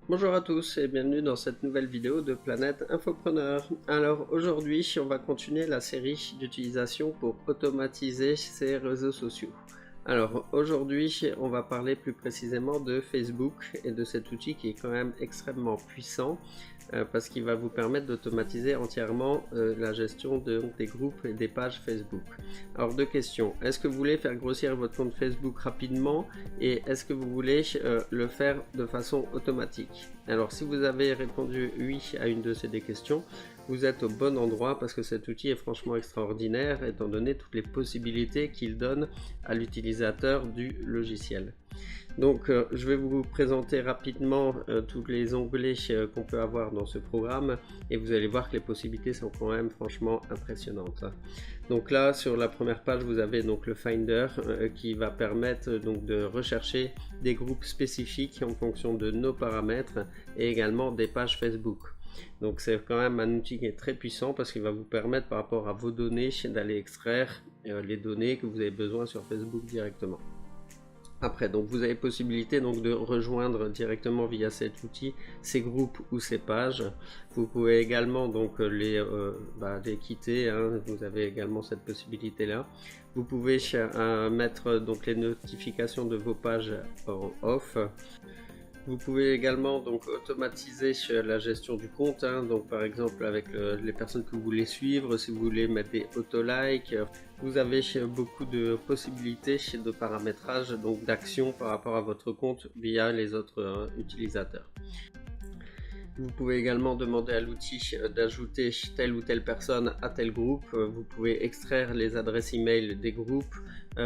Bonjour à tous et bienvenue dans cette nouvelle vidéo de Planète Infopreneur. Alors aujourd'hui, on va continuer la série d'utilisation pour automatiser ces réseaux sociaux. Alors aujourd'hui, on va parler plus précisément de Facebook et de cet outil qui est quand même extrêmement puissant parce qu'il va vous permettre d'automatiser entièrement la gestion des groupes et des pages Facebook. Alors deux questions, est-ce que vous voulez faire grossir votre compte Facebook rapidement et est-ce que vous voulez le faire de façon automatique? Alors si vous avez répondu oui à une de ces deux questions, vous êtes au bon endroit parce que cet outil est franchement extraordinaire étant donné toutes les possibilités qu'il donne à l'utilisateur du logiciel. Donc je vais vous présenter rapidement tous les onglets qu'on peut avoir dans ce programme et vous allez voir que les possibilités sont quand même franchement impressionnantes. Donc là sur la première page vous avez donc le Finder qui va permettre donc de rechercher des groupes spécifiques en fonction de nos paramètres et également des pages Facebook. Donc c'est quand même un outil qui est très puissant parce qu'il va vous permettre par rapport à vos données d'aller extraire les données que vous avez besoin sur Facebook directement. Après, donc vous avez possibilité donc de rejoindre directement via cet outil ces groupes ou ces pages. Vous pouvez également donc les quitter, hein. Vous avez également cette possibilité là. Vous pouvez mettre donc les notifications de vos pages en off. Vous pouvez également donc automatiser la gestion du compte, hein, donc par exemple avec les personnes que vous voulez suivre, si vous voulez mettre des auto-likes. Vous avez beaucoup de possibilités de paramétrage, donc d'action par rapport à votre compte via les autres utilisateurs. Vous pouvez également demander à l'outil d'ajouter telle ou telle personne à tel groupe. Vous pouvez extraire les adresses email des groupes.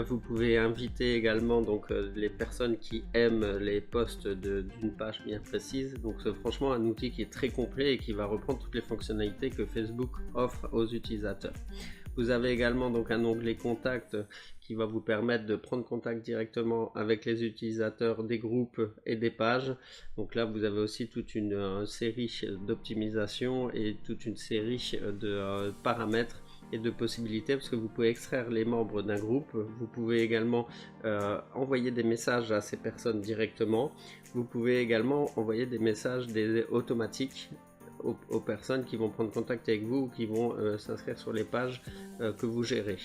Vous pouvez inviter également donc les personnes qui aiment les posts d'une page bien précise. Donc c'est franchement un outil qui est très complet et qui va reprendre toutes les fonctionnalités que Facebook offre aux utilisateurs. Vous avez également donc un onglet contact qui va vous permettre de prendre contact directement avec les utilisateurs des groupes et des pages. Donc là vous avez aussi toute une série d'optimisation et toute une série de paramètres et de possibilités parce que vous pouvez extraire les membres d'un groupe. Vous pouvez également envoyer des messages à ces personnes directement. Vous pouvez également envoyer des messages automatiques aux personnes qui vont prendre contact avec vous ou qui vont s'inscrire sur les pages que vous gérez.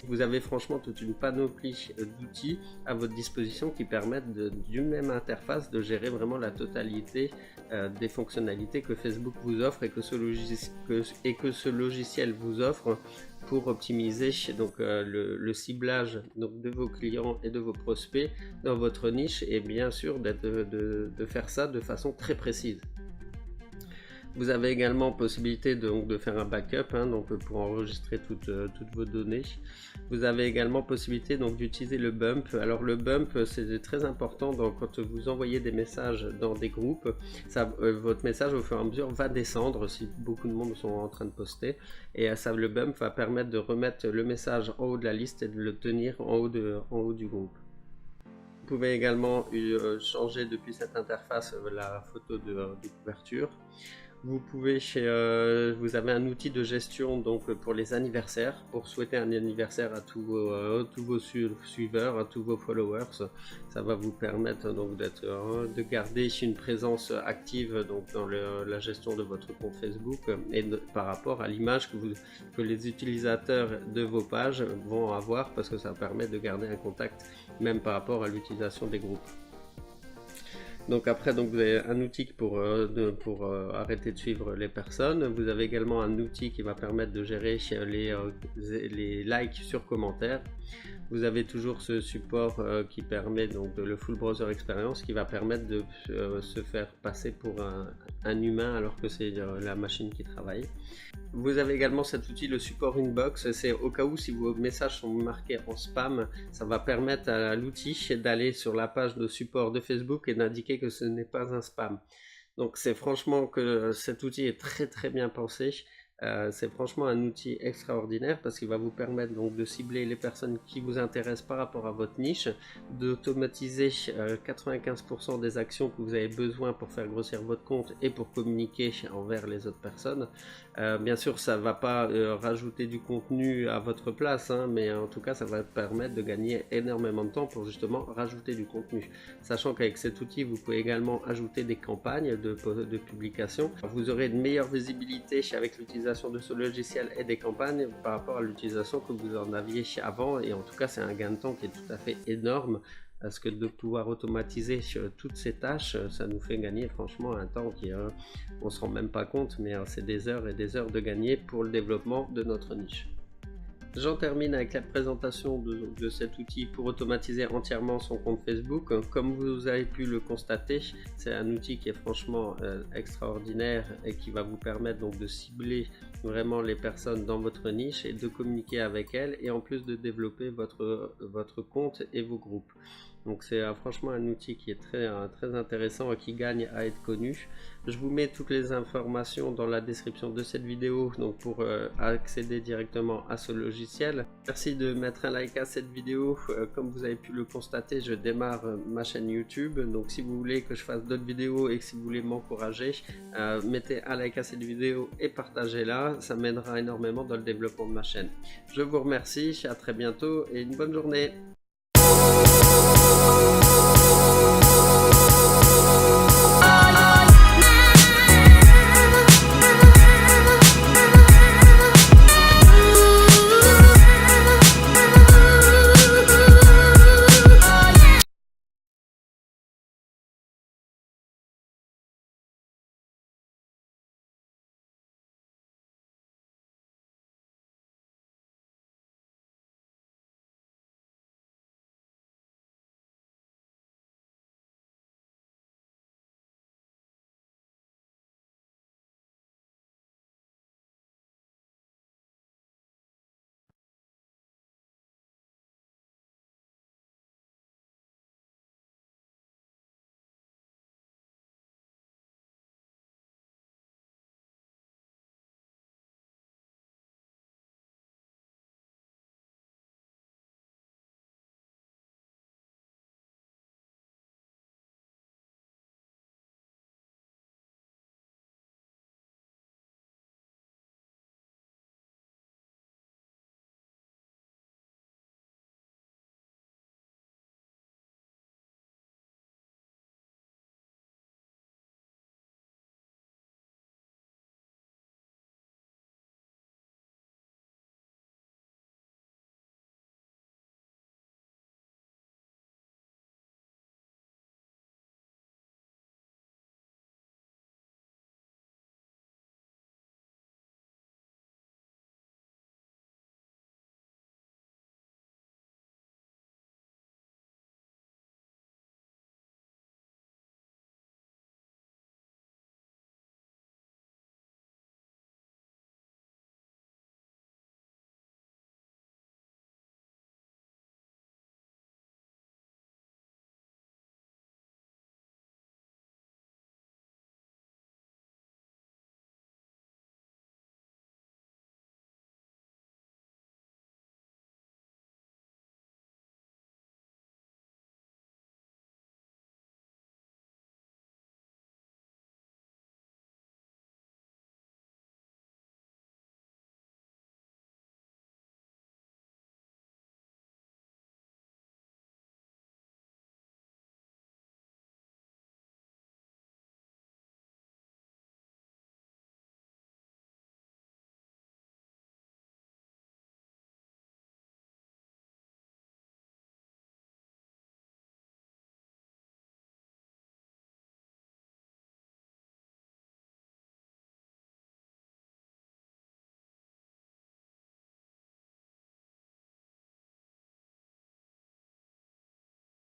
Vous avez franchement toute une panoplie d'outils à votre disposition qui permettent d'une même interface de gérer vraiment la totalité des fonctionnalités que Facebook vous offre et que ce logiciel vous offre pour optimiser donc, le ciblage donc, de vos clients et de vos prospects dans votre niche et bien sûr de faire ça de façon très précise. Vous avez également possibilité de faire un backup, hein, donc pour enregistrer toutes vos données. Vous avez également possibilité donc d'utiliser le bump. Alors le bump c'est très important quand vous envoyez des messages dans des groupes, votre message au fur et à mesure va descendre si beaucoup de monde sont en train de poster et le bump va permettre de remettre le message en haut de la liste et de le tenir en haut du groupe. Vous pouvez également changer depuis cette interface la photo de couverture. Vous pouvez vous avez un outil de gestion donc pour les anniversaires, pour souhaiter un anniversaire à tous vos suiveurs, à tous vos followers. Ça va vous permettre donc de garder une présence active donc dans la gestion de votre compte Facebook et par rapport à l'image que les utilisateurs de vos pages vont avoir parce que ça permet de garder un contact même par rapport à l'utilisation des groupes. Donc après, vous avez un outil pour arrêter de suivre les personnes. Vous avez également un outil qui va permettre de gérer les likes sur commentaires. Vous avez toujours ce support qui permet donc le full browser experience qui va permettre de se faire passer pour un humain alors que c'est la machine qui travaille. Vous avez également cet outil, le support inbox, c'est au cas où si vos messages sont marqués en spam, ça va permettre à l'outil d'aller sur la page de support de Facebook et d'indiquer que ce n'est pas un spam. Donc c'est franchement que cet outil est très très bien pensé C'est franchement un outil extraordinaire parce qu'il va vous permettre donc de cibler les personnes qui vous intéressent par rapport à votre niche, d'automatiser 95% des actions que vous avez besoin pour faire grossir votre compte et pour communiquer envers les autres personnes. Bien sûr, ça ne va pas rajouter du contenu à votre place, hein, mais en tout cas, ça va permettre de gagner énormément de temps pour justement rajouter du contenu. Sachant qu'avec cet outil, vous pouvez également ajouter des campagnes de publication. Vous aurez une meilleure visibilité avec l'utilisation de ce logiciel et des campagnes par rapport à l'utilisation que vous en aviez avant. Et en tout cas, c'est un gain de temps qui est tout à fait énorme. Parce que de pouvoir automatiser toutes ces tâches, ça nous fait gagner franchement un temps qui on se rend même pas compte, mais c'est des heures et des heures de gagner pour le développement de notre niche. J'en termine avec la présentation de cet outil pour automatiser entièrement son compte Facebook. Comme vous avez pu le constater, c'est un outil qui est franchement extraordinaire et qui va vous permettre donc de cibler vraiment les personnes dans votre niche et de communiquer avec elles, et en plus de développer votre compte et vos groupes. Donc c'est franchement un outil qui est très intéressant et qui gagne à être connu. Je vous mets toutes les informations dans la description de cette vidéo donc pour accéder directement à ce logiciel. Merci de mettre un like à cette vidéo. Comme vous avez pu le constater, je démarre ma chaîne YouTube. Donc si vous voulez que je fasse d'autres vidéos et que si vous voulez m'encourager, mettez un like à cette vidéo et partagez-la. Ça m'aidera énormément dans le développement de ma chaîne. Je vous remercie, à très bientôt et une bonne journée.